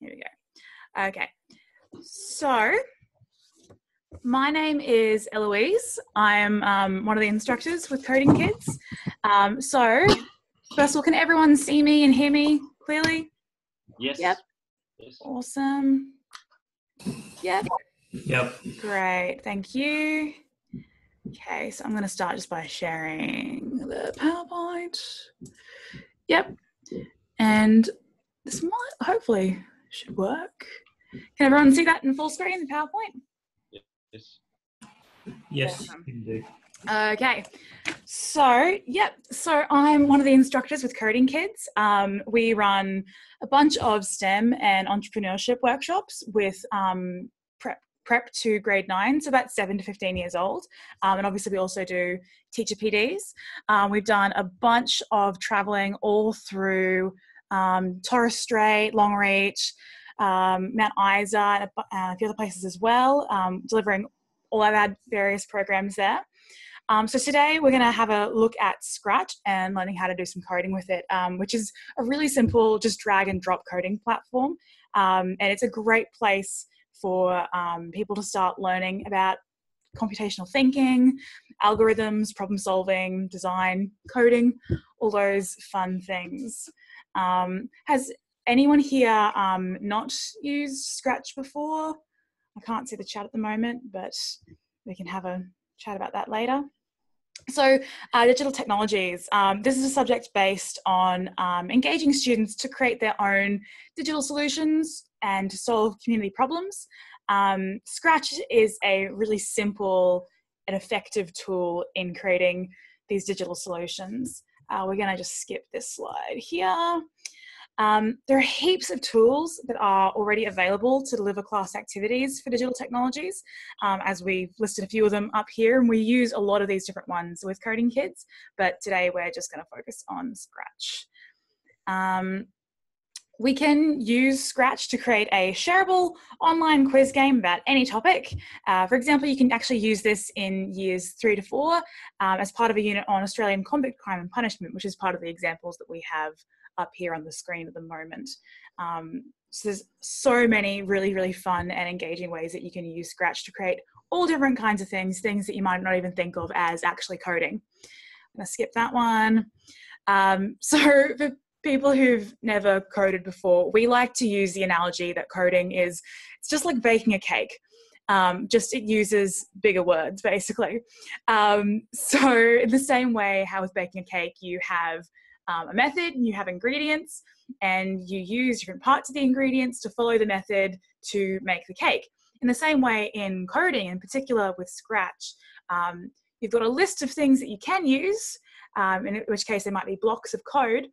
Here we go. Okay. So my name is Eloise. I'm one of the instructors with Coding Kids. So first of all, can everyone see me and hear me clearly? Yes. Yep. Yes. Awesome. Yep. Yep. Great. Thank you. Okay, so I'm going to start just by sharing the PowerPoint. Yep. And this might hopefully should work. Can everyone see that in full screen, the PowerPoint? Yes. Yes, Awesome. indeed. Okay, so I'm one of the instructors with Coding Kids. We run a bunch of STEM and entrepreneurship workshops with prep to grade 9, so that's 7 to 15 years old. And obviously we also do teacher PDs. We've done a bunch of traveling all through Torres Strait, Longreach, Mount Isa, and a few other places as well, delivering all of our various programs there. So today we're going to have a look at Scratch and learning how to do some coding with it, which is a really simple, just drag and drop coding platform. And it's a great place for people to start learning about computational thinking, algorithms, problem solving, design, coding, all those fun things. Has anyone here not used Scratch before? I can't see the chat at the moment, but we can have a chat about that later. So digital technologies, this is a subject based on engaging students to create their own digital solutions and to solve community problems. Scratch is a really simple and effective tool in creating these digital solutions. We're going to just skip this slide here. There are heaps of tools that are already available to deliver class activities for digital technologies, as we've listed a few of them up here, and we use a lot of these different ones with Coding Kids, but today we're just going to focus on Scratch. We can use Scratch to create a shareable online quiz game about any topic. For example, you can actually use this in years 3 to 4 as part of a unit on Australian convict crime and punishment, which is part of the examples that we have up here on the screen at the moment. So there's so many really, really fun and engaging ways that you can use Scratch to create all different kinds of things that you might not even think of as actually coding. I'm gonna skip that one. So for people who've never coded before, we like to use the analogy that coding is, it's just like baking a cake. Just it uses bigger words, basically. So in the same way how with baking a cake, you have a method and you have ingredients and you use different parts of the ingredients to follow the method to make the cake. In the same way in coding, in particular with Scratch, you've got a list of things that you can use, in which case there might be blocks of code.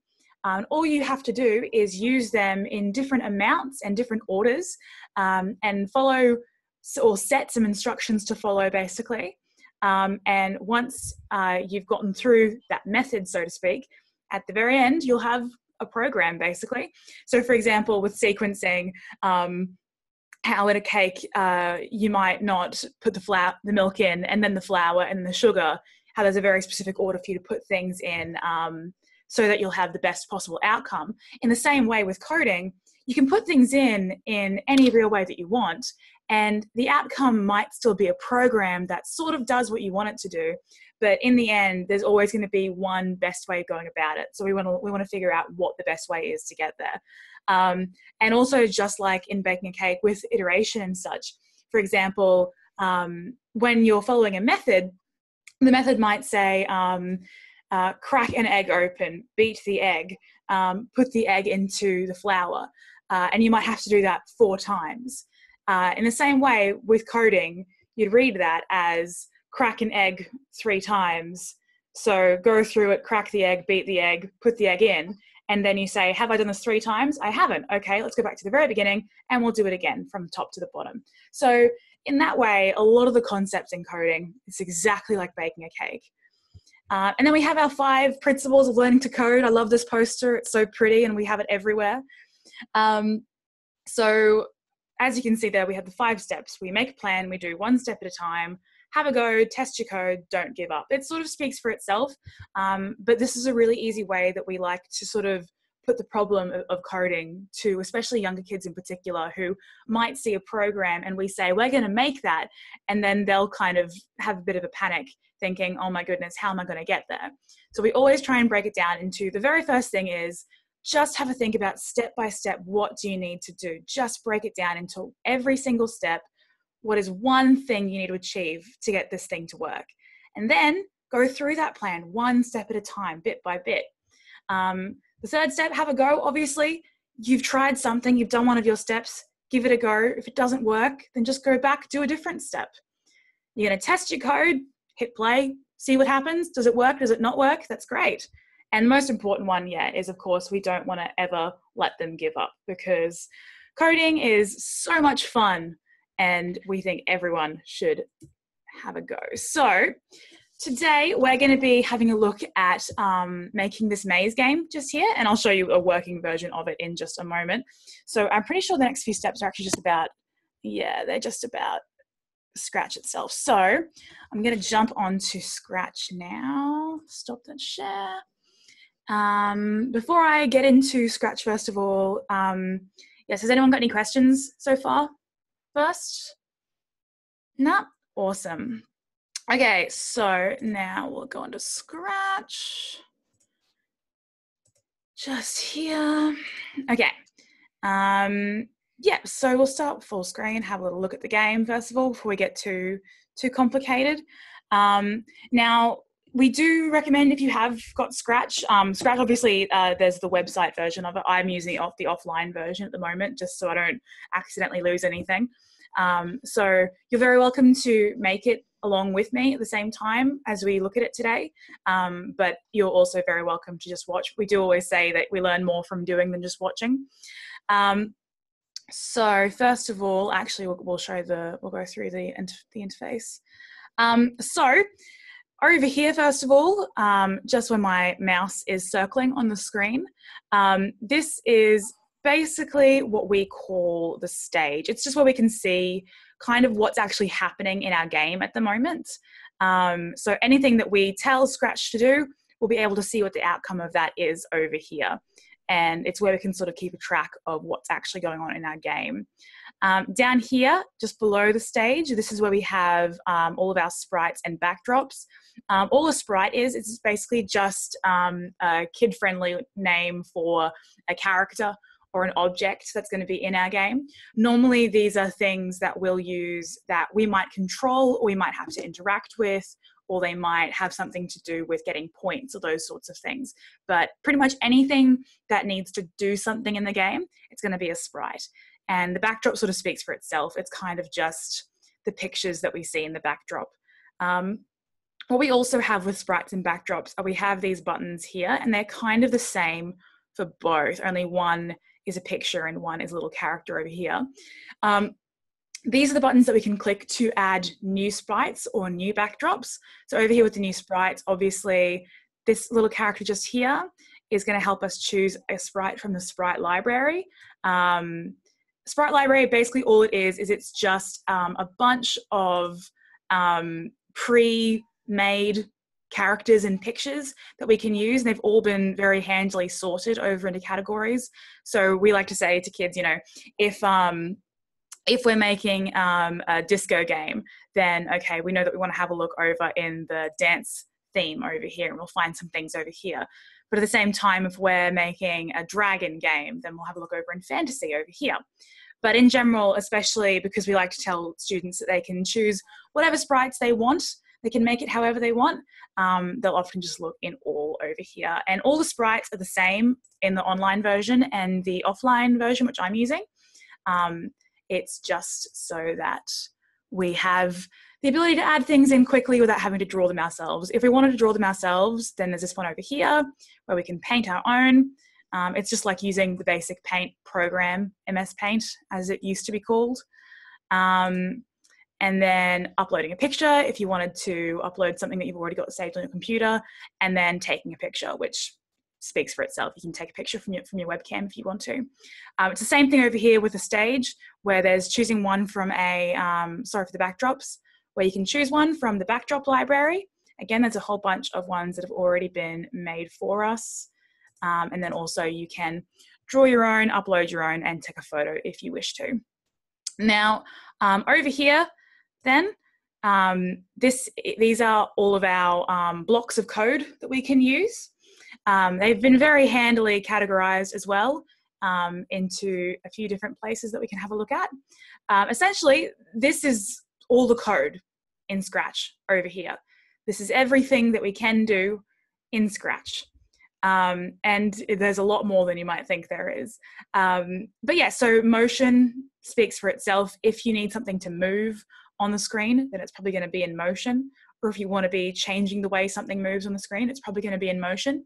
All you have to do is use them in different amounts and different orders, and follow or set some instructions to follow, basically. And once you've gotten through that method, so to speak, at the very end, you'll have a program, basically. So for example, with sequencing, how in a cake, you might not put the milk in and then the flour and the sugar, how there's a very specific order for you to put things in so that you'll have the best possible outcome. In the same way with coding, you can put things in any real way that you want, and the outcome might still be a program that sort of does what you want it to do, but in the end, there's always going to be one best way of going about it. So we want to figure out what the best way is to get there. And also, just like in baking a cake with iteration and such, for example, when you're following a method, the method might say, crack an egg open, beat the egg, put the egg into the flour, and you might have to do that 4 times. In the same way with coding, you'd read that as crack an egg 3 times. So go through it, crack the egg, beat the egg, put the egg in, and then you say, have I done this 3 times? I haven't. Okay, let's go back to the very beginning and we'll do it again from the top to the bottom. So in that way, a lot of the concepts in coding, it's exactly like baking a cake. And then we have our 5 principles of learning to code. I love this poster. It's so pretty and we have it everywhere. So as you can see there, we have the 5 steps. We make a plan, we do 1 step at a time, have a go, test your code, don't give up. It sort of speaks for itself, but this is a really easy way that we like to sort of put the problem of coding to especially younger kids in particular who might see a program and we say, we're going to make that. And then they'll kind of have a bit of a panic thinking, oh my goodness, how am I going to get there? So we always try and break it down into the very first thing is just have a think about step by step, what do you need to do? Just break it down into every single step. What is one thing you need to achieve to get this thing to work? And then go through that plan one step at a time, bit by bit. The third step, have a go. Obviously, you've tried something, you've done one of your steps, give it a go. If it doesn't work, then just go back, do a different step. You're going to test your code, hit play, see what happens. Does it work? Does it not work? That's great. And the most important one, is of course, we don't want to ever let them give up because coding is so much fun and we think everyone should have a go. So today we're going to be having a look at making this maze game just here, and I'll show you a working version of it in just a moment. So I'm pretty sure the next few steps are actually just about, they're just about Scratch itself. So I'm going to jump onto Scratch now. Stop that share. Before I get into Scratch, first of all, yes, has anyone got any questions so far? First? No? Awesome. Okay, so now we'll go into Scratch. Just here. Okay. So we'll start full screen, have a little look at the game first of all before we get too complicated. Now, we do recommend if you have got Scratch. Scratch, obviously, there's the website version of it. I'm using the offline version at the moment just so I don't accidentally lose anything. So you're very welcome to make it along with me at the same time as we look at it today. But you're also very welcome to just watch. We do always say that we learn more from doing than just watching. So first of all, actually, we'll go through the interface. So over here, first of all, just where my mouse is circling on the screen, this is basically what we call the stage. It's just where we can see kind of what's actually happening in our game at the moment. So anything that we tell Scratch to do, we'll be able to see what the outcome of that is over here. And it's where we can sort of keep a track of what's actually going on in our game. Down here, just below the stage, this is where we have all of our sprites and backdrops. All a sprite is, it's basically just a kid-friendly name for a character or an object that's going to be in our game. Normally, these are things that we'll use that we might control or we might have to interact with, or they might have something to do with getting points or those sorts of things. But pretty much anything that needs to do something in the game, it's going to be a sprite. And the backdrop sort of speaks for itself. It's kind of just the pictures that we see in the backdrop. What we also have with sprites and backdrops are we have these buttons here, and they're kind of the same for both. Only one is a picture and one is a little character over here. These are the buttons that we can click to add new sprites or new backdrops. So over here with the new sprites, obviously this little character just here is going to help us choose a sprite from the sprite library. Sprite library, basically all it is it's just a bunch of pre-made characters and pictures that we can use. And they've all been very handily sorted over into categories. So we like to say to kids, if we're making a disco game, then okay, we know that we want to have a look over in the dance theme over here, and we'll find some things over here. But at the same time, if we're making a dragon game, then we'll have a look over in fantasy over here. But in general, especially because we like to tell students that they can choose whatever sprites they want, they can make it however they want, they'll often just look in all over here. And all the sprites are the same in the online version and the offline version, which I'm using. It's just so that we have the ability to add things in quickly without having to draw them ourselves. If we wanted to draw them ourselves, then there's this one over here where we can paint our own. It's just like using the basic paint program, MS Paint, as it used to be called. And then uploading a picture if you wanted to upload something that you've already got saved on your computer, and then taking a picture, which speaks for itself. You can take a picture from your webcam if you want to. It's the same thing over here with the stage, where there's choosing one from for the backdrops, where you can choose one from the backdrop library. Again, there's a whole bunch of ones that have already been made for us. And then also you can draw your own, upload your own, and take a photo if you wish to. Now, over here, then, these are all of our blocks of code that we can use. They've been very handily categorized as well into a few different places that we can have a look at. Essentially, this is all the code in Scratch over here. This is everything that we can do in Scratch. And there's a lot more than you might think there is. But yeah, so motion speaks for itself. If you need something to move on the screen, then it's probably going to be in motion. Or if you want to be changing the way something moves on the screen, it's probably going to be in motion.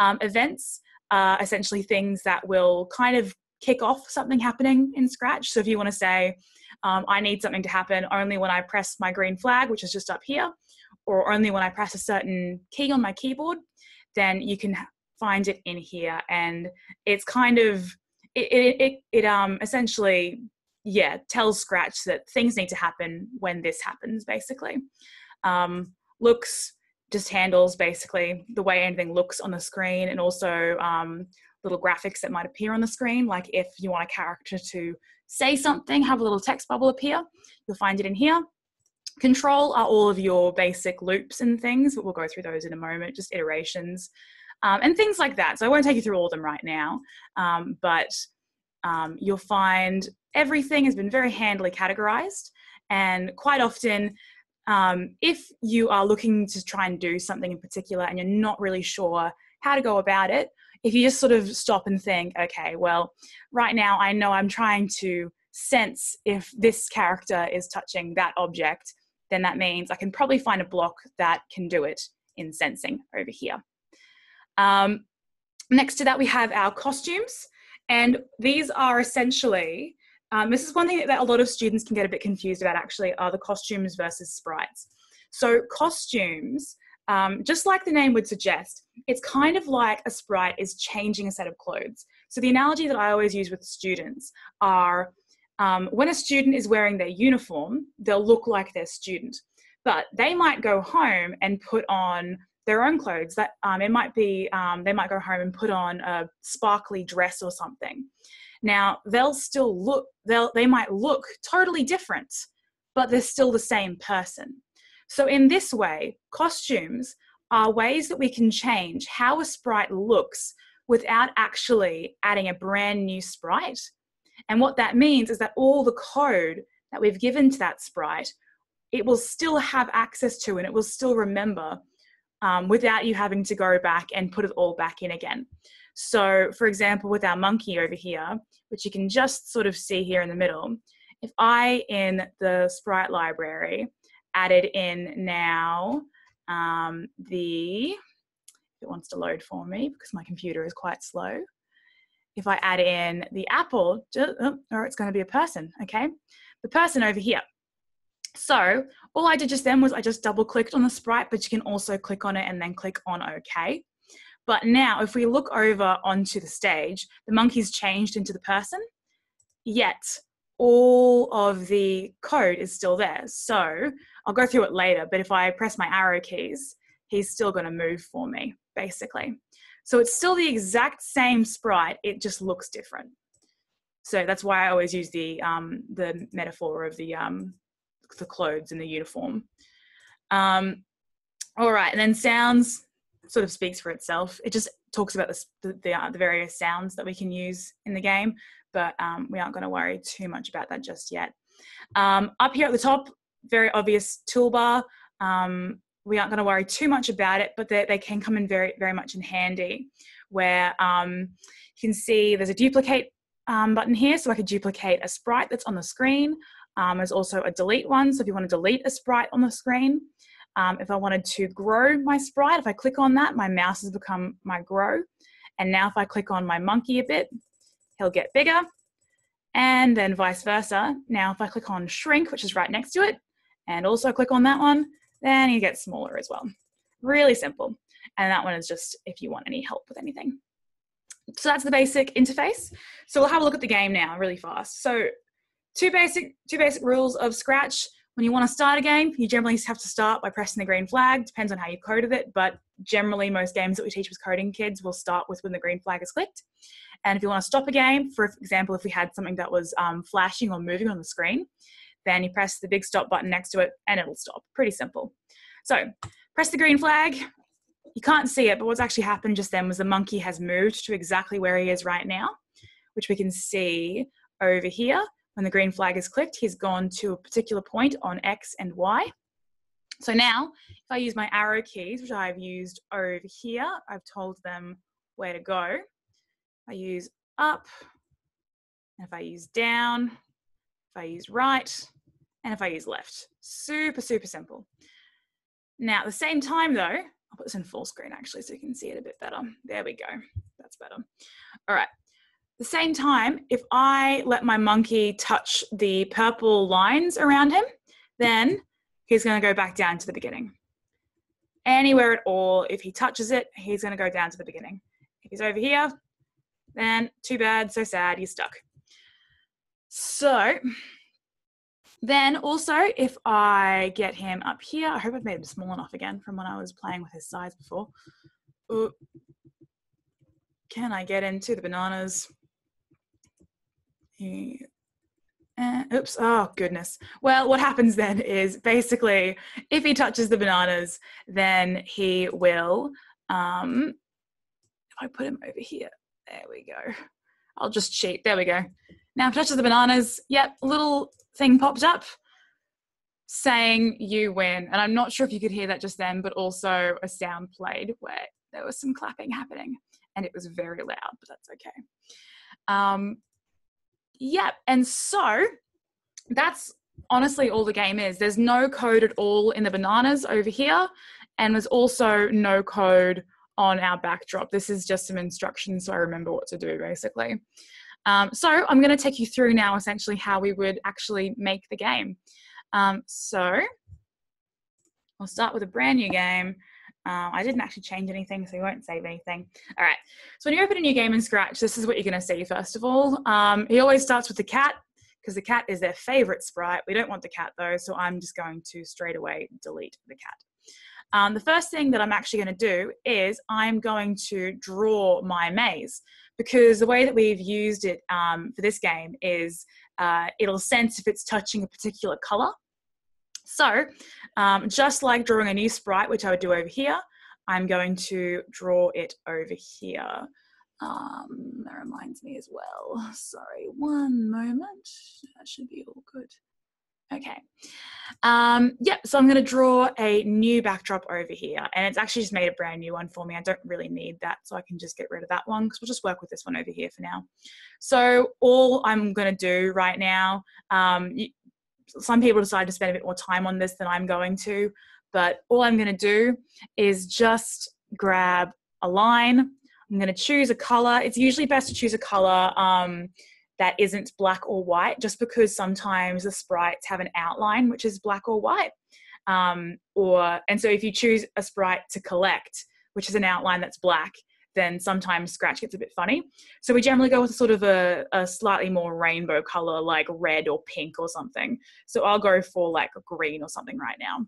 Events are essentially things that will kind of kick off something happening in Scratch. So if you want to say, I need something to happen only when I press my green flag, which is just up here, or only when I press a certain key on my keyboard, then you can find it in here. And it's kind of, it essentially, yeah, tells Scratch that things need to happen when this happens, basically. Looks just handles basically the way anything looks on the screen, and also little graphics that might appear on the screen. Like if you want a character to say something, have a little text bubble appear, you'll find it in here. Control are all of your basic loops and things, but we'll go through those in a moment, just iterations and things like that. So I won't take you through all of them right now, but you'll find everything has been very handily categorized. And quite often, if you are looking to try and do something in particular and you're not really sure how to go about it, if you just sort of stop and think, okay, well, right now I know I'm trying to sense if this character is touching that object, then that means I can probably find a block that can do it in sensing over here. Next to that, we have our costumes. And these are essentially, this is one thing that a lot of students can get a bit confused about actually, are the costumes versus sprites. So costumes, just like the name would suggest, it's kind of like a sprite is changing a set of clothes. So the analogy that I always use with students are, when a student is wearing their uniform, they'll look like their student, but they might go home and put on their own clothes. That it might be, they might go home and put on a sparkly dress or something. Now they'll still look, they might look totally different, but they're still the same person. So in this way, costumes are ways that we can change how a sprite looks without actually adding a brand new sprite. And what that means is that all the code that we've given to that sprite, it will still have access to, and it will still remember without you having to go back and put it all back in again. So for example, with our monkey over here, which you can just sort of see here in the middle, if I, in the sprite library, added in now if it wants to load for me because my computer is quite slow. If I add in the apple, or it's going to be a person, okay? The person over here. So all I did just then was I just double clicked on the sprite, but you can also click on it and then click on OK. But now if we look over onto the stage, the monkey's changed into the person, yet all of the code is still there. So I'll go through it later, but if I press my arrow keys, he's still going to move for me, basically. So it's still the exact same sprite, it just looks different. So that's why I always use the metaphor of the clothes and the uniform. All right, and then sounds sort of speaks for itself. It just talks about the various sounds that we can use in the game, but we aren't going to worry too much about that just yet. Up here at the top, very obvious toolbar. We aren't going to worry too much about it, but they can come in very, very much in handy, where you can see there's a duplicate button here, so I could duplicate a sprite that's on the screen. There's also a delete one, so if you want to delete a sprite on the screen. If I wanted to grow my sprite, if I click on that, my mouse has become my grow. And now if I click on my monkey a bit, he'll get bigger. And then vice versa. Now if I click on shrink, which is right next to it, and also click on that one, then he gets smaller as well. Really simple. And that one is just if you want any help with anything. So that's the basic interface. So we'll have a look at the game now really fast. So two basic rules of Scratch. When you want to start a game, you generally have to start by pressing the green flag. Depends on how you coded it, but generally most games that we teach with coding kids will start with when the green flag is clicked. And if you want to stop a game, for example, if we had something that was flashing or moving on the screen, then you press the big stop button next to it and it'll stop. Pretty simple. So press the green flag. You can't see it, but what's actually happened just then was the monkey has moved to exactly where he is right now, which we can see over here. When the green flag is clicked, he's gone to a particular point on X and Y. So now, if I use my arrow keys, which I've used over here, I've told them where to go. I use up, and if I use down, if I use right, and if I use left. Super, super simple. Now, at the same time though, I'll put this in full screen actually so you can see it a bit better. There we go. That's better. All right. At the same time, if I let my monkey touch the purple lines around him, then he's going to go back down to the beginning. Anywhere at all, if he touches it, he's going to go down to the beginning. If he's over here, then too bad, so sad, he's stuck. So then also, if I get him up here, I hope I've made him small enough again from when I was playing with his size before. Ooh. Can I get into the bananas? Oops, oh goodness. Well, what happens then is basically, if he touches the bananas, then he will, if I put him over here, there we go. I'll just cheat, there we go. Now if he touches the bananas, yep, a little thing popped up saying you win. And I'm not sure if you could hear that just then, but also a sound played where there was some clapping happening and it was very loud, but that's okay. Yep, and so that's honestly all the game is. There's no code at all in the bananas over here, and there's also no code on our backdrop. This is just some instructions so I remember what to do basically. So I'm going to take you through now essentially how we would actually make the game. So I'll start with a brand new game. I didn't actually change anything, so you won't save anything. All right, so when you open a new game in Scratch, this is what you're going to see first of all. He always starts with the cat, because the cat is their favorite sprite. We don't want the cat though, so I'm just going to straight away delete the cat. The first thing that I'm actually going to do is I'm going to draw my maze, because the way that we've used it for this game is it'll sense if it's touching a particular color. So just like drawing a new sprite, which I would do over here, I'm going to draw it over here. That reminds me as well. Sorry, one moment. That should be all good. Okay. Yep, so I'm going to draw a new backdrop over here, and it's actually just made a brand new one for me. I don't really need that, so I can just get rid of that one because we'll just work with this one over here for now. So all I'm going to do right now, some people decide to spend a bit more time on this than I'm going to, but all I'm going to do is just grab a line. I'm going to choose a color. It's usually best to choose a color that isn't black or white, just because sometimes the sprites have an outline which is black or white. And so if you choose a sprite to collect, which is an outline that's black, then sometimes Scratch gets a bit funny. So we generally go with sort of a slightly more rainbow color, like red or pink or something. So I'll go for like a green or something right now.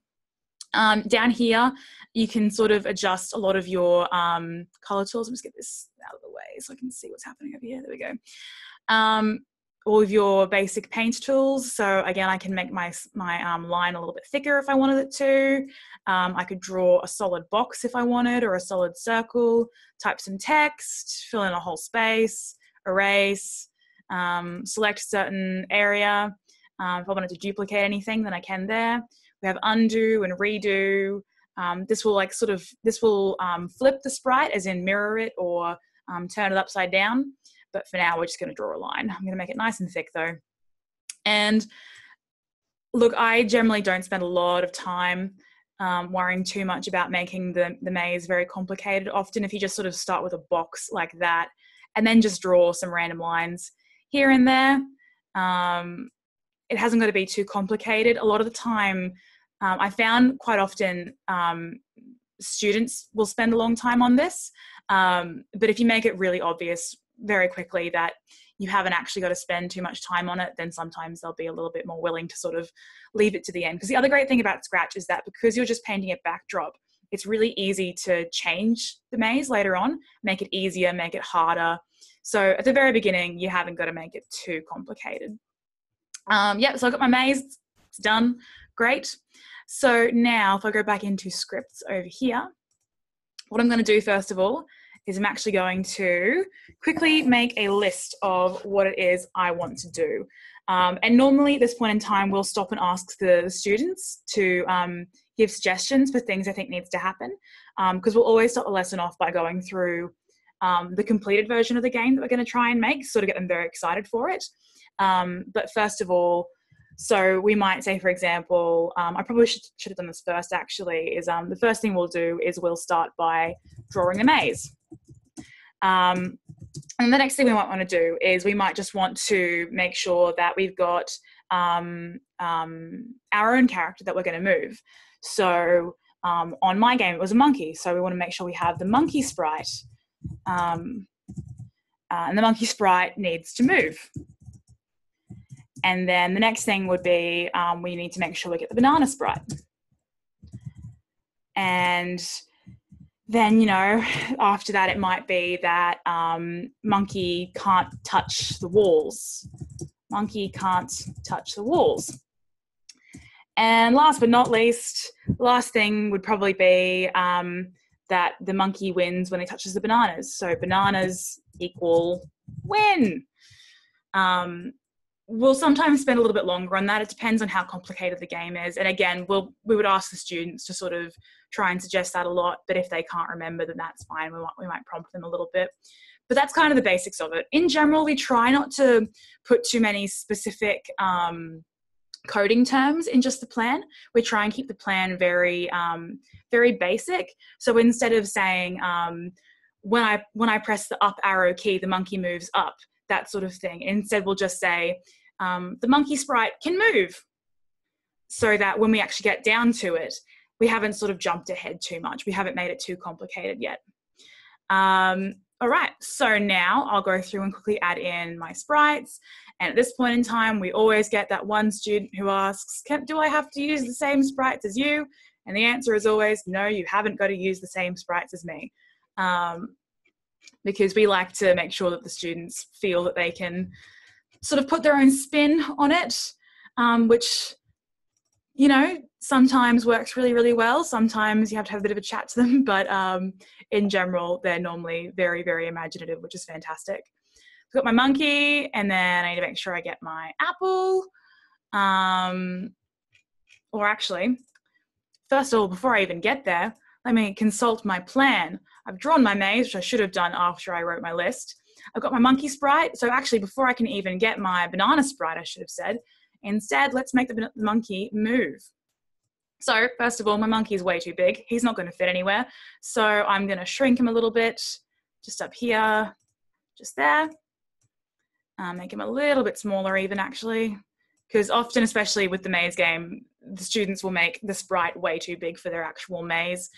Down here, you can sort of adjust a lot of your color tools. Let me just get this out of the way so I can see what's happening over here. There we go. All of your basic paint tools. So again, I can make my line a little bit thicker if I wanted it to. I could draw a solid box if I wanted, or a solid circle, type some text, fill in a whole space, erase, select a certain area. If I wanted to duplicate anything, then I can there. We have undo and redo. This will flip the sprite, as in mirror it or turn it upside down. But for now, we're just going to draw a line. I'm going to make it nice and thick though. And look, I generally don't spend a lot of time worrying too much about making the maze very complicated. Often if you just sort of start with a box like that and then just draw some random lines here and there, it hasn't got to be too complicated. A lot of the time, I found quite often students will spend a long time on this. But if you make it really obvious very quickly that you haven't actually got to spend too much time on it, then sometimes they'll be a little bit more willing to sort of leave it to the end. Because the other great thing about Scratch is that because you're just painting a backdrop, it's really easy to change the maze later on, make it easier, make it harder. So at the very beginning, you haven't got to make it too complicated. Yeah, so I've got my maze, it's done, great. So now if I go back into scripts over here, what I'm going to do first of all is I'm actually going to quickly make a list of what it is I want to do. And normally at this point in time, we'll stop and ask the students to give suggestions for things I think needs to happen, because we'll always start the lesson off by going through the completed version of the game that we're going to try and make, sort of get them very excited for it. But first of all, so we might say, for example, I probably should have done this first actually, is the first thing we'll do is we'll start by drawing a maze. And the next thing we might want to do is we might just want to make sure that we've got our own character that we're going to move. So on my game, it was a monkey. So we want to make sure we have the monkey sprite. And the monkey sprite needs to move. And then the next thing would be we need to make sure we get the banana sprite. And then, you know, after that, it might be that monkey can't touch the walls. Monkey can't touch the walls. And last but not least, the last thing would probably be that the monkey wins when he touches the bananas. So bananas equal win. We'll sometimes spend a little bit longer on that. It depends on how complicated the game is. And again, we would ask the students to sort of try and suggest that a lot, but if they can't remember, then that's fine. We might prompt them a little bit. But that's kind of the basics of it. In general, we try not to put too many specific coding terms in just the plan. We try and keep the plan very, very basic. So instead of saying, when I press the up arrow key, the monkey moves up, that sort of thing. Instead, we'll just say, the monkey sprite can move, so that when we actually get down to it, we haven't sort of jumped ahead too much. We haven't made it too complicated yet. All right, so now I'll go through and quickly add in my sprites. And at this point in time, we always get that one student who asks, do I have to use the same sprites as you? And the answer is always, no, you haven't got to use the same sprites as me. Because we like to make sure that the students feel that they can sort of put their own spin on it, which, you know, sometimes works really, really well. Sometimes you have to have a bit of a chat to them, but in general, they're normally very, very imaginative, which is fantastic. I've got my monkey, and then I need to make sure I get my apple. Or actually, first of all, before I even get there, let me consult my plan. I've drawn my maze, which I should have done after I wrote my list. I've got my monkey sprite. So actually, before I can even get my banana sprite, I should have said, instead, let's make the monkey move. So first of all, my monkey is way too big. He's not going to fit anywhere. So I'm going to shrink him a little bit, just up here, just there. Make him a little bit smaller even, actually, because often, especially with the maze game, the students will make the sprite way too big for their actual maze.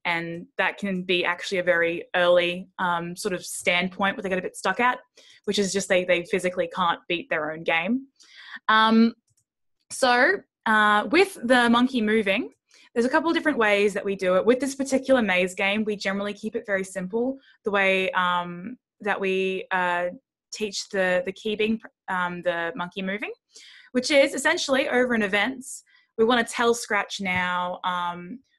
And that can be actually a very early sort of standpoint where they get a bit stuck at, which is just they physically can't beat their own game. So with the monkey moving, there's a couple of different ways that we do it. With this particular maze game, we generally keep it very simple, the way that we teach the key being the monkey moving, which is essentially over in events, we want to tell Scratch now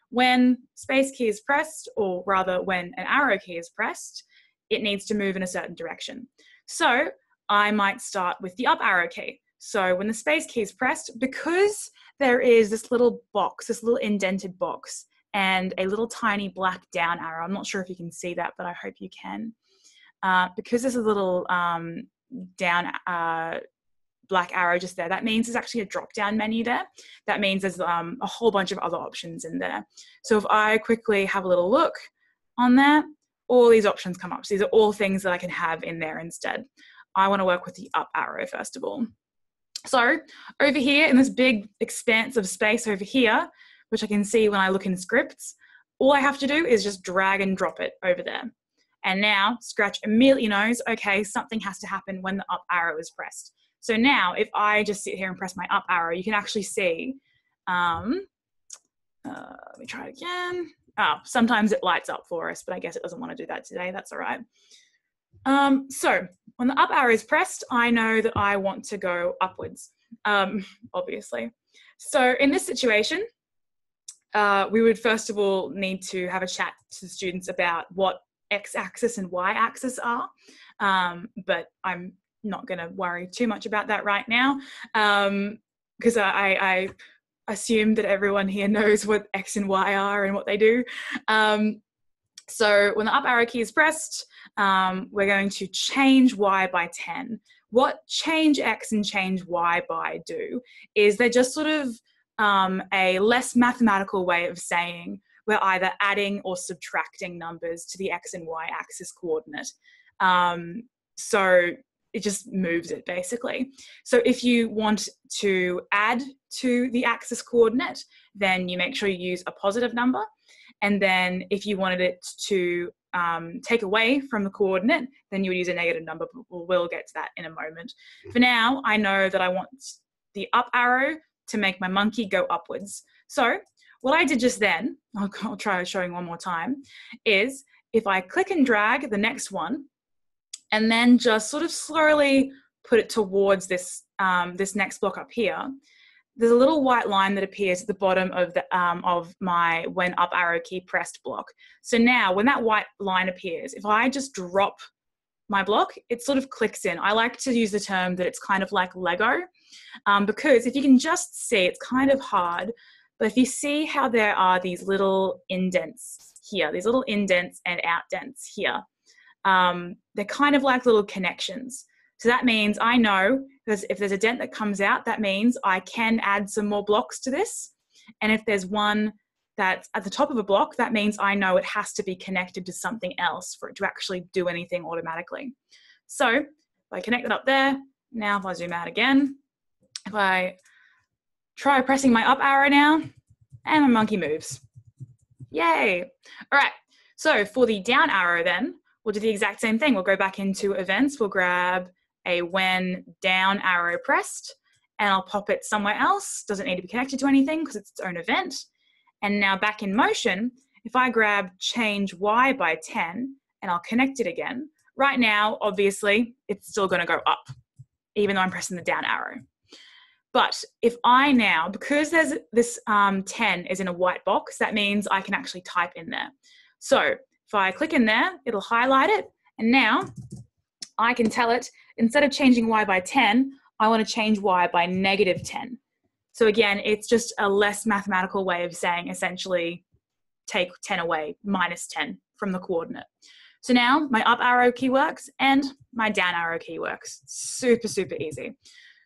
when space key is pressed, or rather when an arrow key is pressed, it needs to move in a certain direction. So I might start with the up arrow key. So when the space key is pressed, because there is this little box, this little indented box, and a little tiny black down arrow, I'm not sure if you can see that, but I hope you can. Because there's a little down black arrow just there, that means there's actually a drop-down menu there. That means there's a whole bunch of other options in there. So if I quickly have a little look on there, all these options come up. So these are all things that I can have in there instead. I want to work with the up arrow first of all. So over here in this big expanse of space over here, which I can see when I look in scripts, all I have to do is just drag and drop it over there. And now Scratch immediately knows, okay, something has to happen when the up arrow is pressed. So now if I just sit here and press my up arrow, you can actually see, let me try it again. Oh, sometimes it lights up for us, but I guess it doesn't want to do that today. That's all right. So when the up arrow is pressed, I know that I want to go upwards, obviously. So in this situation, we would first of all need to have a chat to the students about what x-axis and y-axis are, but I'm not going to worry too much about that right now, because I assume that everyone here knows what x and y are and what they do. So when the up arrow key is pressed, we're going to change y by 10. What change x and change y by do is they're just sort of a less mathematical way of saying we're either adding or subtracting numbers to the x and y axis coordinate. So it just moves it basically. So if you want to add to the axis coordinate, then you make sure you use a positive number. And then if you wanted it to take away from the coordinate, then you would use a negative number, but we'll get to that in a moment. For now, I know that I want the up arrow to make my monkey go upwards. So what I did just then, I'll try showing one more time, is if I click and drag the next one, and then just sort of slowly put it towards this, this next block up here, there's a little white line that appears at the bottom of the of my when up arrow key pressed block. So now when that white line appears, if I just drop my block, it sort of clicks in. I like to use the term that it's kind of like Lego, because if you can just see, it's kind of hard, but if you see how there are these little indents here, these little indents and outdents here, they're kind of like little connections. So that means I know that if there's a dent that comes out, that means I can add some more blocks to this. And if there's one that's at the top of a block, that means I know it has to be connected to something else for it to actually do anything automatically. So if I connect it up there, now if I zoom out again, if I try pressing my up arrow now, and my monkey moves. Yay. All right, so for the down arrow then, we'll do the exact same thing. We'll go back into events, we'll grab a when down arrow pressed, and I'll pop it somewhere else. Doesn't need to be connected to anything because it's its own event. And now back in motion, if I grab change y by 10 and I'll connect it again, right now, obviously, it's still going to go up, even though I'm pressing the down arrow. But if I now, because there's this 10 is in a white box, that means I can actually type in there. So if I click in there, it'll highlight it. And now I can tell it, instead of changing y by 10, I want to change y by negative 10. So again, it's just a less mathematical way of saying essentially take 10 away, minus 10 from the coordinate. So now my up arrow key works and my down arrow key works. Super, super easy.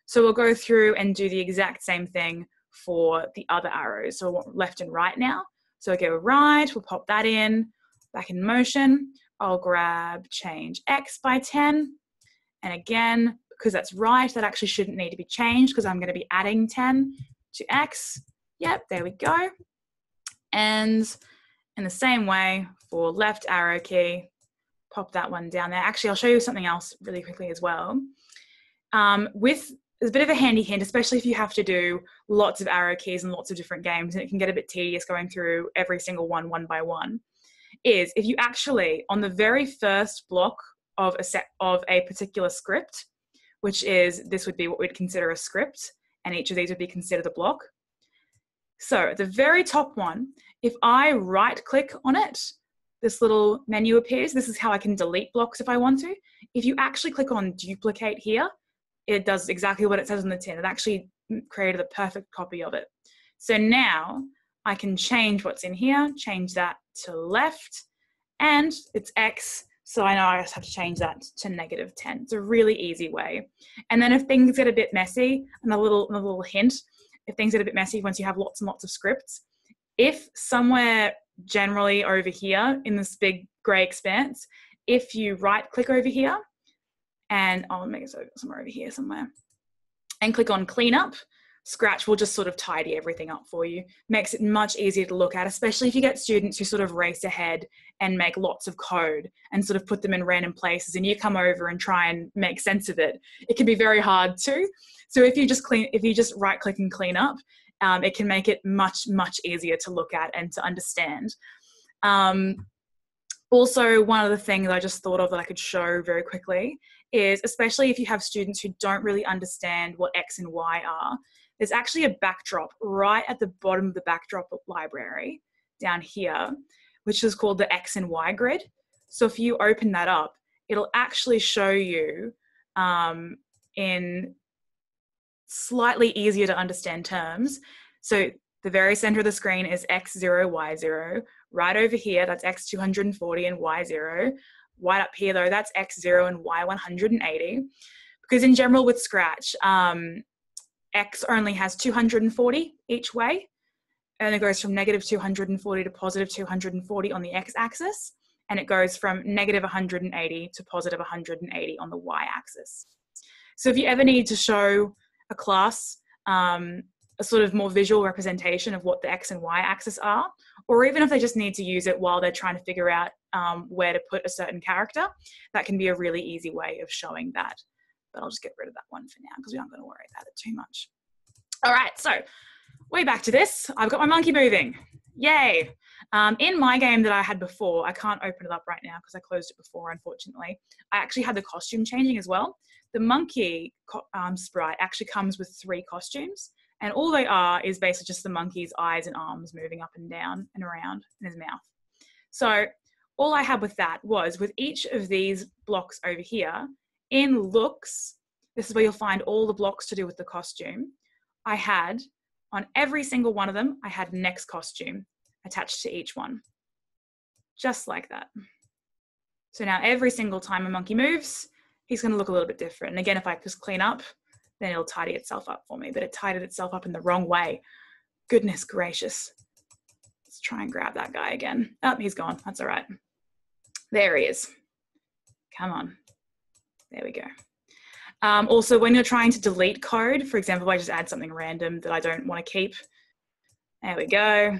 So we'll go through and do the exact same thing for the other arrows. So left and right now. So I go right, we'll pop that in, back in motion. I'll grab change x by 10. And again, because that's right, that actually shouldn't need to be changed because I'm going to be adding 10 to x. Yep, there we go. And in the same way for left arrow key, pop that one down there. Actually, I'll show you something else really quickly as well. There's a bit of a handy hint, especially if you have to do lots of arrow keys and lots of different games, and it can get a bit tedious going through every single one, one by one, is if you actually, on the very first block of a particular script, which is, this would be what we'd consider a script, and each of these would be considered a block. So the very top one, if I right click on it, this little menu appears. This is how I can delete blocks if I want to. If you actually click on duplicate here, it does exactly what it says on the tin. It actually created a perfect copy of it. So now I can change what's in here, change that to left, and it's X, so I know I just have to change that to negative 10. It's a really easy way. And then if things get a bit messy, and a little hint, if things get a bit messy once you have lots and lots of scripts, if somewhere generally over here in this big gray expanse, if you right click over here, and I'll make it so somewhere over here somewhere, and click on cleanup. Scratch will just sort of tidy everything up for you. Makes it much easier to look at, especially if you get students who sort of race ahead and make lots of code and sort of put them in random places, and you come over and try and make sense of it. It can be very hard too. So if you just right click and clean up, it can make it much, much easier to look at and to understand. Also, one of the things I just thought of that I could show very quickly is, especially if you have students who don't really understand what X and Y are, there's actually a backdrop right at the bottom of the backdrop library down here, which is called the X and Y grid. So if you open that up, it'll actually show you in slightly easier to understand terms. So the very center of the screen is X0, Y0. Right over here, that's X240 and Y0. Right up here though, that's X0 and Y180. Because in general with Scratch, X only has 240 each way, and it goes from negative 240 to positive 240 on the X-axis, and it goes from negative 180 to positive 180 on the Y-axis. So if you ever need to show a class a sort of more visual representation of what the X and Y axis are, or even if they just need to use it while they're trying to figure out where to put a certain character, that can be a really easy way of showing that. But I'll just get rid of that one for now because we aren't going to worry about it too much. All right, so way back to this. I've got my monkey moving. Yay. In my game that I had before, I can't open it up right now because I closed it before, unfortunately. I actually had the costume changing as well. The monkey sprite actually comes with 3 costumes, and all they are is basically just the monkey's eyes and arms moving up and down and around in his mouth. So all I had with that was, with each of these blocks over here, in looks, this is where you'll find all the blocks to do with the costume. I had, on every single one of them, I had next costume attached to each one. Just like that. So now every single time a monkey moves, he's going to look a little bit different. And again, if I just clean up, then it'll tidy itself up for me. But it tidied itself up in the wrong way. Goodness gracious. Let's try and grab that guy again. Oh, he's gone. That's all right. There he is. Come on. There we go. Also, when you're trying to delete code, for example, if I just add something random that I don't want to keep, there we go.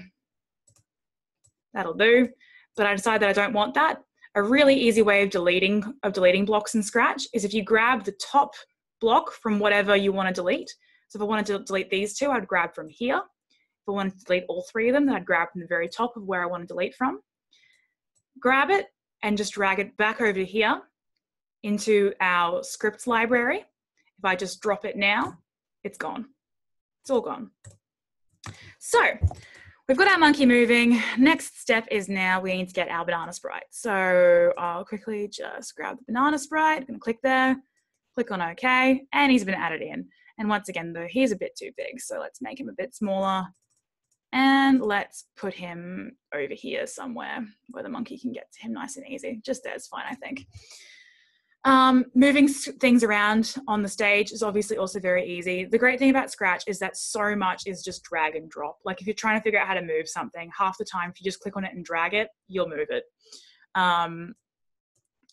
That'll do. But I decide that I don't want that. A really easy way of deleting blocks in Scratch is if you grab the top block from whatever you want to delete. So if I wanted to delete these 2, I'd grab from here. If I wanted to delete all 3 of them, then I'd grab from the very top of where I want to delete from. Grab it and just drag it back over here into our scripts library. If I just drop it now, it's gone. It's all gone. So we've got our monkey moving. Next step is now we need to get our banana sprite. So I'll quickly just grab the banana sprite. I'm going to click there, click on OK, and he's been added in. And once again, though, he's a bit too big. So let's make him a bit smaller. And let's put him over here somewhere where the monkey can get to him nice and easy. Just there's fine, I think. Moving things around on the stage is obviously also very easy. The great thing about Scratch is that so much is just drag and drop. Like if you're trying to figure out how to move something, half the time if you just click on it and drag it, you'll move it.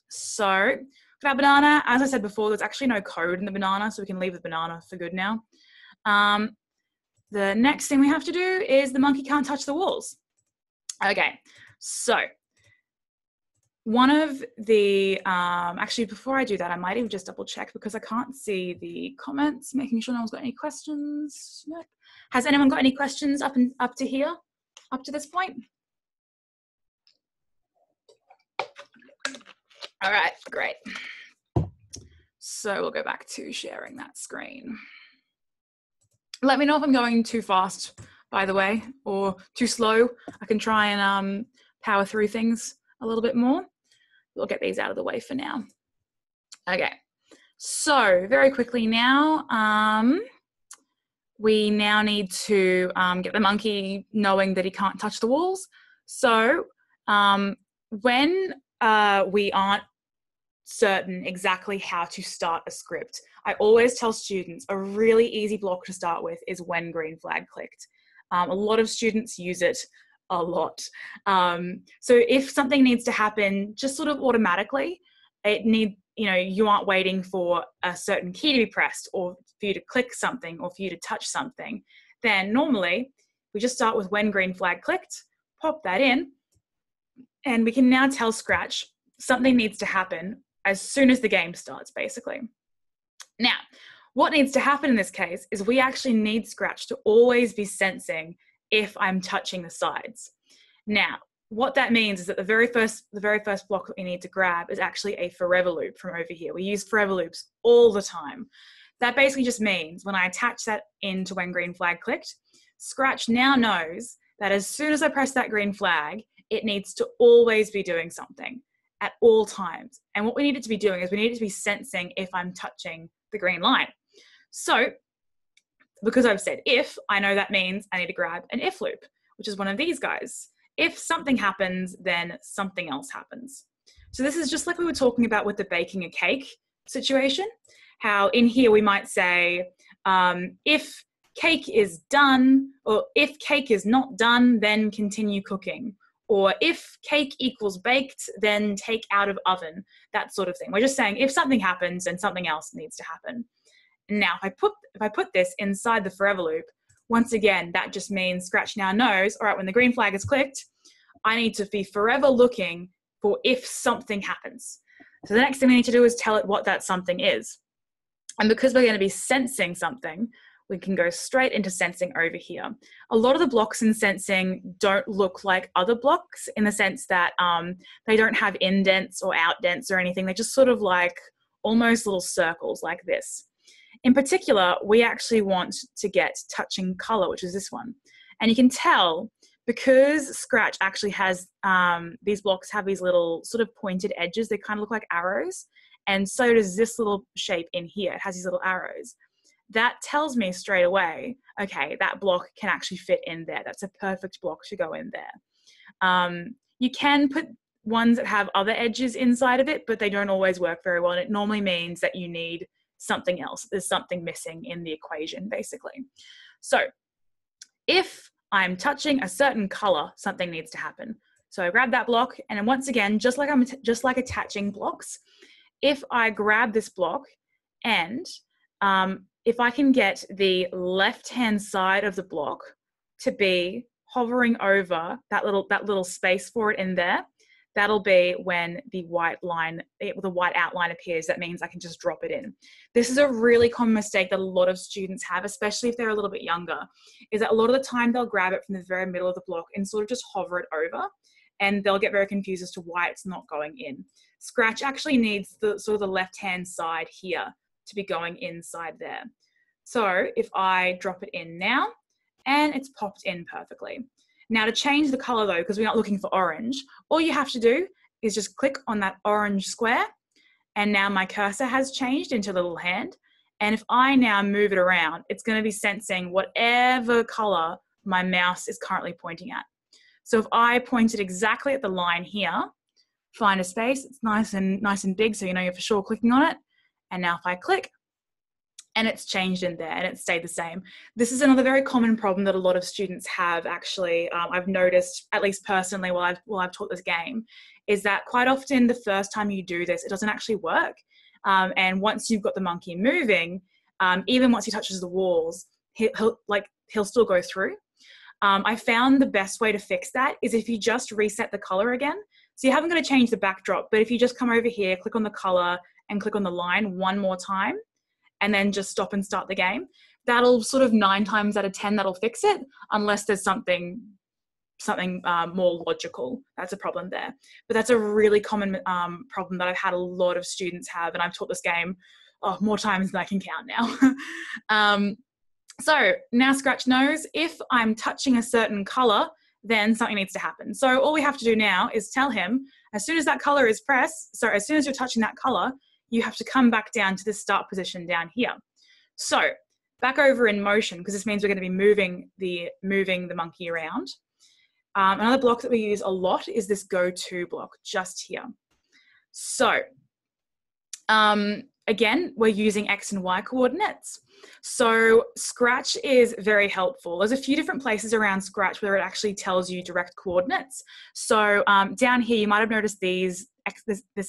So for our banana, as I said before, there's actually no code in the banana, so we can leave the banana for good now. The next thing we have to do is the monkey can't touch the walls. Okay, so one of the, actually before I do that, I might even just double check because I can't see the comments, making sure no one's got any questions. Nope. Has anyone got any questions up to here, up to this point? All right, great. So we'll go back to sharing that screen. Let me know if I'm going too fast, by the way, or too slow. I can try and power through things a little bit more. We'll get these out of the way for now. Okay, so very quickly now, we now need to get the monkey knowing that he can't touch the walls. So when we aren't certain exactly how to start a script, I always tell students a really easy block to start with is when green flag clicked. A lot of students use it a lot. So if something needs to happen just sort of automatically, you aren't waiting for a certain key to be pressed or for you to click something or for you to touch something, then normally we just start with when green flag clicked, pop that in, and we can now tell Scratch something needs to happen as soon as the game starts, basically. Now, what needs to happen in this case is we actually need Scratch to always be sensing if I'm touching the sides. Now, what that means is that the very first block that we need to grab is actually a forever loop from over here. We use forever loops all the time. That basically just means when I attach that into when green flag clicked, Scratch now knows that as soon as I press that green flag, it needs to always be doing something at all times. And what we need it to be doing is we need it to be sensing if I'm touching the green line. So because I've said if, I know that means I need to grab an if loop, which is one of these guys. If something happens, then something else happens. So this is just like we were talking about with the baking a cake situation, how in here we might say, if cake is done, or if cake is not done, then continue cooking. Or if cake equals baked, then take out of oven, that sort of thing. We're just saying if something happens, then something else needs to happen. Now, if I put this inside the forever loop, once again, that just means Scratch now knows, all right, when the green flag is clicked, I need to be forever looking for if something happens. So the next thing we need to do is tell it what that something is. And because we're going to be sensing something, we can go straight into sensing over here. A lot of the blocks in sensing don't look like other blocks in the sense that they don't have indents or outdents or anything. They're just sort of like almost little circles like this. In particular, we actually want to get touching color, which is this one. And you can tell because Scratch actually has, these blocks have these little sort of pointed edges. They kind of look like arrows. And so does this little shape in here. It has these little arrows. That tells me straight away, okay, that block can actually fit in there. That's a perfect block to go in there. You can put ones that have other edges inside of it, but they don't always work very well. And it normally means that you need something else. There's something missing in the equation, basically. So if I'm touching a certain color, something needs to happen. So I grab that block, and then once again, just like attaching blocks, if I grab this block and if I can get the left-hand side of the block to be hovering over that little space for it in there, that'll be when the white outline appears. That means I can just drop it in. This is a really common mistake that a lot of students have, especially if they're a little bit younger, is that a lot of the time they'll grab it from the very middle of the block and sort of just hover it over, and they'll get very confused as to why it's not going in. Scratch actually needs the sort of the left-hand side here to be going inside there. So if I drop it in now, and it's popped in perfectly. Now to change the color though, because we're not looking for orange, all you have to do is just click on that orange square, and now my cursor has changed into a little hand. And if I now move it around, it's going to be sensing whatever color my mouse is currently pointing at. So if I point it exactly at the line here, find a space, it's nice and big, so you know you're for sure clicking on it. And now if I click, and it's changed in there and it stayed the same. This is another very common problem that a lot of students have actually. I've noticed, at least personally, while I've taught this game, is that quite often the first time you do this, it doesn't actually work. And once you've got the monkey moving, even once he touches the walls, he'll still go through. I found the best way to fix that is if you just reset the color again. So you haven't got to change the backdrop, but if you just come over here, click on the color and click on the line one more time, and then just stop and start the game, that'll sort of 9 times out of 10, that'll fix it, unless there's something more logical. That's a problem there. But that's a really common problem that I've had a lot of students have, and I've taught this game more times than I can count now. So now Scratch knows if I'm touching a certain color, then something needs to happen. So all we have to do now is tell him, as soon as that color is pressed, so as soon as you're touching that color, you have to come back down to the start position down here. So back over in motion, because this means we're going to be moving the monkey around. Another block that we use a lot is this go to block just here. So again, we're using X and Y coordinates. So Scratch is very helpful. There's a few different places around Scratch where it actually tells you direct coordinates. So down here, you might have noticed this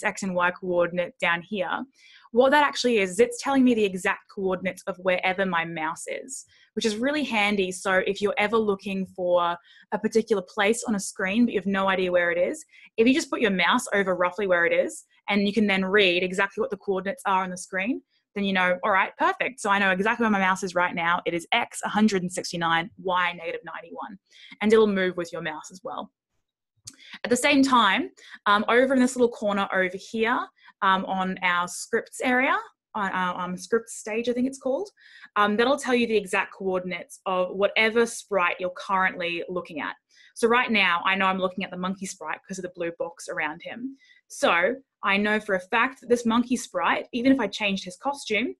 X and Y coordinate down here. What that actually is it's telling me the exact coordinates of wherever my mouse is, which is really handy. So if you're ever looking for a particular place on a screen, but you have no idea where it is, if you just put your mouse over roughly where it is, and you can then read exactly what the coordinates are on the screen, then you know, all right, perfect. So I know exactly where my mouse is right now. It is X 169, Y negative 91, and it'll move with your mouse as well. At the same time, over in this little corner over here, on our scripts area, on our script stage, I think it's called, that'll tell you the exact coordinates of whatever sprite you're currently looking at. So right now, I know I'm looking at the monkey sprite because of the blue box around him. So I know for a fact that this monkey sprite, even if I changed his costume,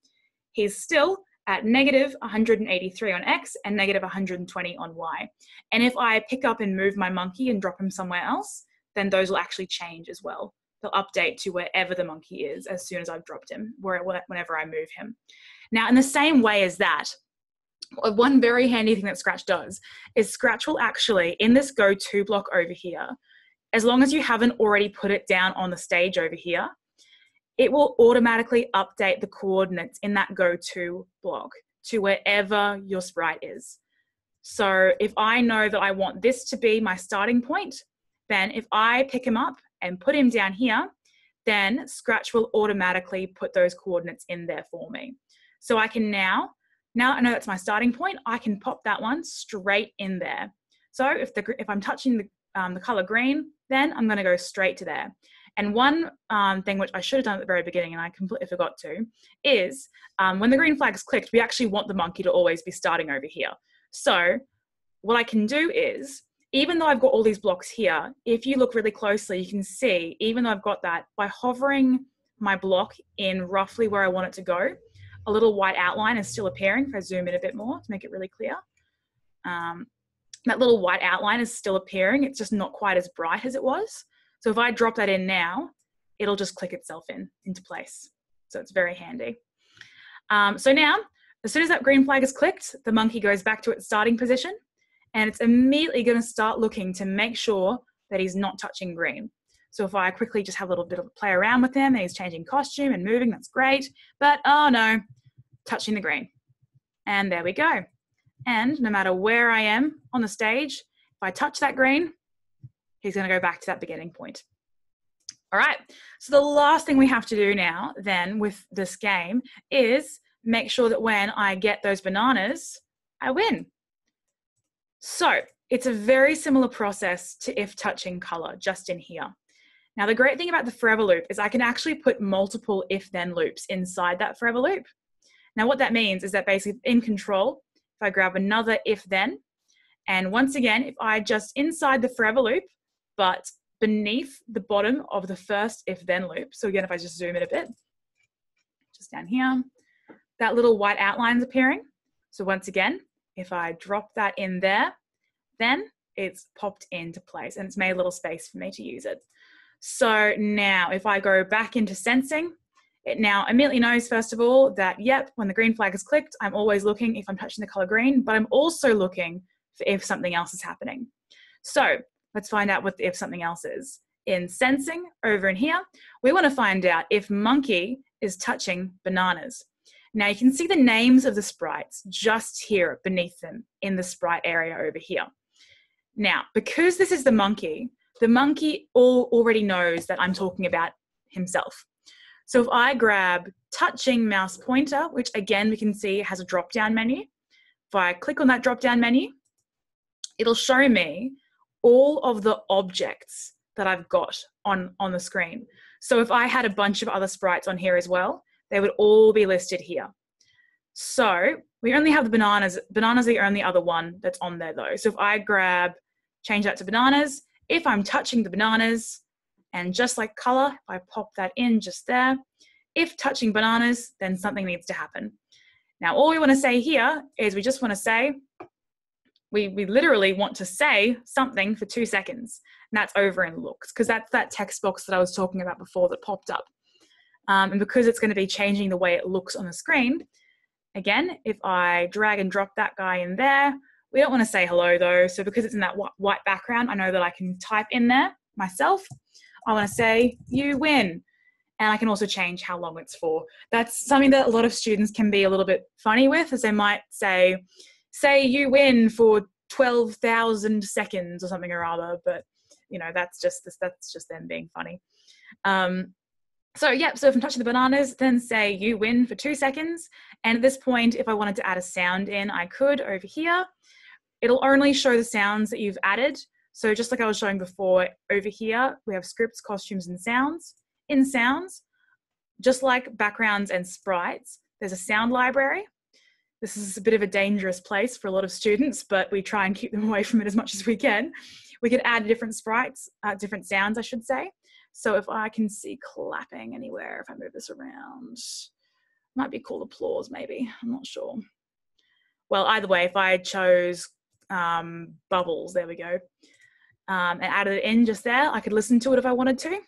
he's still at negative 183 on X and negative 120 on Y. And if I pick up and move my monkey and drop him somewhere else, then those will actually change as well. They'll update to wherever the monkey is as soon as I've dropped him, whenever I move him. Now, in the same way as that, one very handy thing that Scratch does is Scratch will actually, in this go to block over here, as long as you haven't already put it down on the stage over here, it will automatically update the coordinates in that go to block to wherever your sprite is. So if I know that I want this to be my starting point, then if I pick him up and put him down here, then Scratch will automatically put those coordinates in there for me. So I can now I know that's my starting point, I can pop that one straight in there. So if I'm touching the color green, then I'm going to go straight to there. And one thing which I should have done at the very beginning, and I completely forgot to, is when the green flag is clicked, we actually want the monkey to always be starting over here. So what I can do is, even though I've got all these blocks here, if you look really closely, you can see, even though I've got that, by hovering my block in roughly where I want it to go, a little white outline is still appearing. If I zoom in a bit more to make it really clear, that little white outline is still appearing. It's just not quite as bright as it was. So if I drop that in now, it'll just click itself into place. So it's very handy. So now, as soon as that green flag is clicked, the monkey goes back to its starting position, and it's immediately going to start looking to make sure that he's not touching green. So if I quickly just have a little bit of a play around with him, and he's changing costume and moving, that's great. But oh no, touching the green. And there we go. And no matter where I am on the stage, if I touch that green, he's going to go back to that beginning point. All right, so the last thing we have to do now then with this game is make sure that when I get those bananas, I win. So it's a very similar process to if touching color, just in here. Now, the great thing about the forever loop is I can actually put multiple if-then loops inside that forever loop. Now, what that means is that basically in control, if I grab another if-then, and once again, if I just inside the forever loop, but beneath the bottom of the first if-then loop, so again, if I just zoom in a bit, just down here, that little white outline's appearing. So once again, if I drop that in there, then it's popped into place and it's made a little space for me to use it. So now if I go back into sensing, it now immediately knows, first of all, that, yep, when the green flag is clicked, I'm always looking if I'm touching the color green, but I'm also looking for if something else is happening. So let's find out what the if something else is. In sensing, over in here, we want to find out if monkey is touching bananas. Now you can see the names of the sprites just here beneath them in the sprite area over here. Now, because this is the monkey already knows that I'm talking about himself. So if I grab touching mouse pointer, which again, we can see has a drop-down menu. If I click on that drop-down menu, it'll show me all of the objects that I've got on the screen. So if I had a bunch of other sprites on here as well, they would all be listed here. So we only have the bananas. Bananas are the only other one that's on there though. So if I change that to bananas, if I'm touching the bananas, and just like color, if I pop that in just there, if touching bananas, then something needs to happen. Now, all we want to say here is we just want to say, we literally want to say something for 2 seconds. And that's over in looks, because that's that text box that I was talking about before that popped up. And because it's going to be changing the way it looks on the screen, again, if I drag and drop that guy in there, we don't want to say hello though. So because it's in that white background, I know that I can type in there myself. I want to say, you win. And I can also change how long it's for. That's something that a lot of students can be a little bit funny with, as they might say you win for 12,000 seconds or something or other. But, you know, that's just them being funny. So if I'm touching the bananas, then say you win for 2 seconds. And at this point, if I wanted to add a sound in, I could over here. It'll only show the sounds that you've added. So just like I was showing before, over here, we have scripts, costumes, and sounds. In sounds, just like backgrounds and sprites, there's a sound library. This is a bit of a dangerous place for a lot of students, but we try and keep them away from it as much as we can. We can add different sprites, different sounds, I should say. So if I can see clapping anywhere, if I move this around, might be called applause maybe, I'm not sure. Well, either way, if I chose bubbles, there we go, and added it in just there, I could listen to it if I wanted to.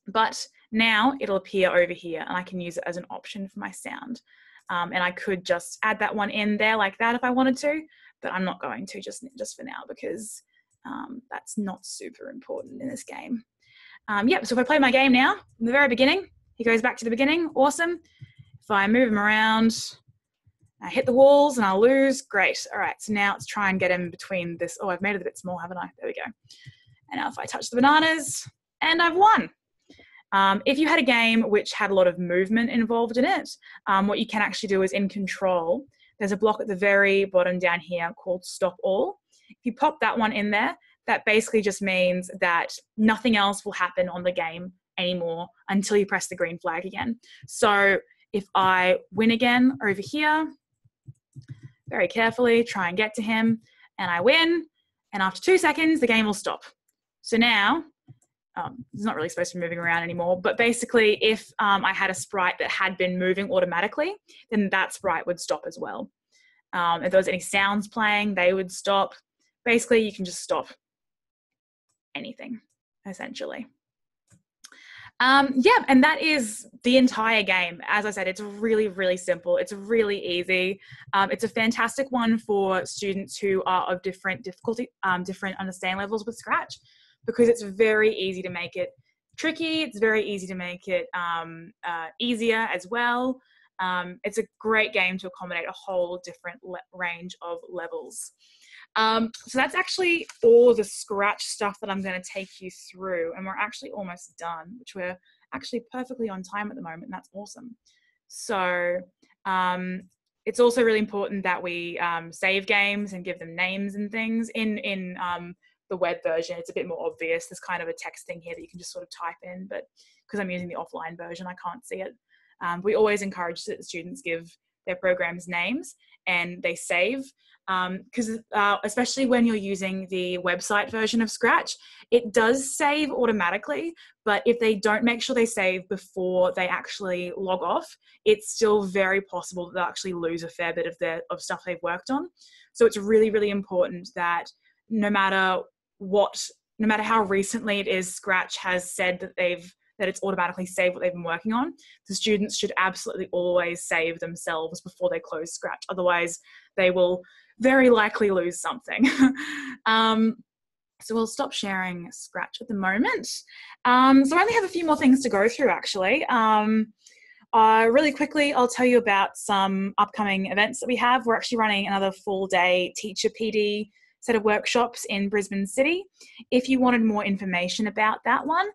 But now it'll appear over here and I can use it as an option for my sound. And I could just add that one in there like that if I wanted to, but I'm not going to just for now because that's not super important in this game. So if I play my game now, from the very beginning, he goes back to the beginning, awesome. If I move him around, I hit the walls and I'll lose, great. All right, so now let's try and get him between this. Oh, I've made it a bit small, haven't I? There we go. And now if I touch the bananas, and I've won. If you had a game which had a lot of movement involved in it, what you can actually do is in control, there's a block at the very bottom down here called stop all. If you pop that one in there, that basically just means that nothing else will happen on the game anymore until you press the green flag again. So if I win again over here, very carefully try and get to him, and I win, and after 2 seconds, the game will stop. So now, it's not really supposed to be moving around anymore, but basically if I had a sprite that had been moving automatically, then that sprite would stop as well. If there was any sounds playing, they would stop. Basically, you can just stop anything, essentially. And that is the entire game. As I said, it's really, really simple. It's really easy. It's a fantastic one for students who are of different difficulty, different understanding levels with Scratch, because it's very easy to make it tricky. It's very easy to make it easier as well. It's a great game to accommodate a whole different range of levels. So that's actually all the Scratch stuff that I'm going to take you through, and we're actually almost done, which we're actually perfectly on time at the moment, and that's awesome. So it's also really important that we save games and give them names and things. In the web version, it's a bit more obvious. There's kind of a text thing here that you can just sort of type in, but because I'm using the offline version, I can't see it. We always encourage that the students give their programs names and they save, because especially when you're using the website version of Scratch, it does save automatically, but if they don't make sure they save before they actually log off, it's still very possible that they'll actually lose a fair bit of stuff they've worked on. So it's really, really important that no matter how recently it is, Scratch has said that it's automatically saved what they've been working on. The students should absolutely always save themselves before they close Scratch. Otherwise, they will very likely lose something. So we'll stop sharing Scratch at the moment. So I only have a few more things to go through, actually. Really quickly, I'll tell you about some upcoming events that we have. We're actually running another full-day teacher PD set of workshops in Brisbane City. If you wanted more information about that one,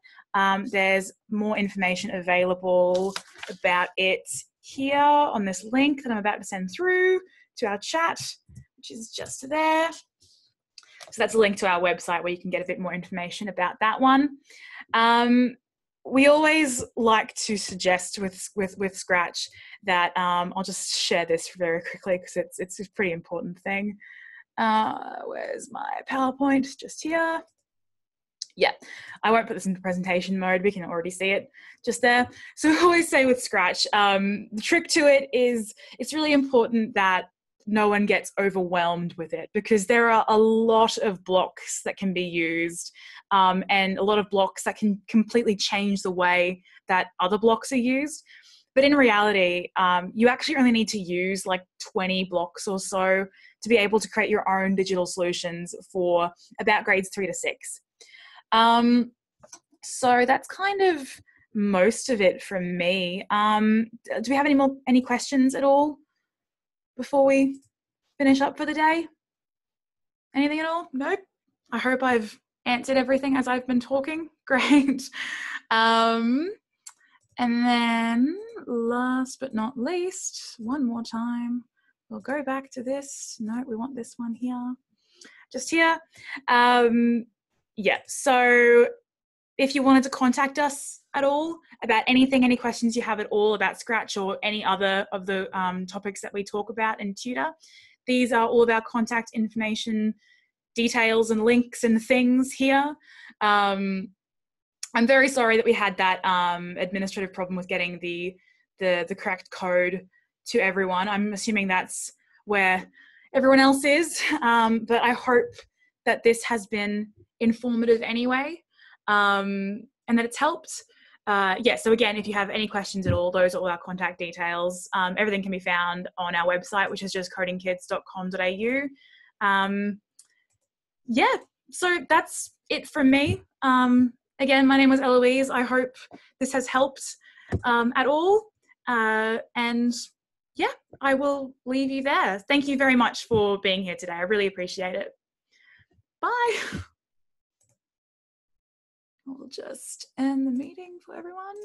there's more information available about it here on this link that I'm about to send through to our chat, which is just there. So that's a link to our website where you can get a bit more information about that one. We always like to suggest with Scratch that, I'll just share this very quickly because it's a pretty important thing. Where's my PowerPoint? Just here. Yeah, I won't put this into presentation mode. We can already see it just there. So I always say with Scratch, the trick to it is it's really important that no one gets overwhelmed with it, because there are a lot of blocks that can be used, and a lot of blocks that can completely change the way that other blocks are used. But in reality, you actually only need to use like 20 blocks or so to be able to create your own digital solutions for about grades 3 to 6. So that's kind of most of it from me. Do we have any questions at all before we finish up for the day? Anything at all? Nope. I hope I've answered everything as I've been talking. Great. And then last but not least, one more time, we'll go back to this. No, we want this one here. Just here. Yeah, so if you wanted to contact us at all about anything, any questions you have at all about Scratch or any other of the topics that we talk about in Tutor, these are all of our contact information, details and links and things here. I'm very sorry that we had that administrative problem with getting the correct code to everyone. I'm assuming that's where everyone else is, but I hope that this has been informative anyway, and that it's helped. Yeah, so again, if you have any questions at all, those are all our contact details. Everything can be found on our website, which is just codingkids.com.au. Yeah, so that's it from me. Again, my name was Eloise. I hope this has helped at all. And yeah, I will leave you there. Thank you very much for being here today. I really appreciate it. Bye. I'll just end the meeting for everyone.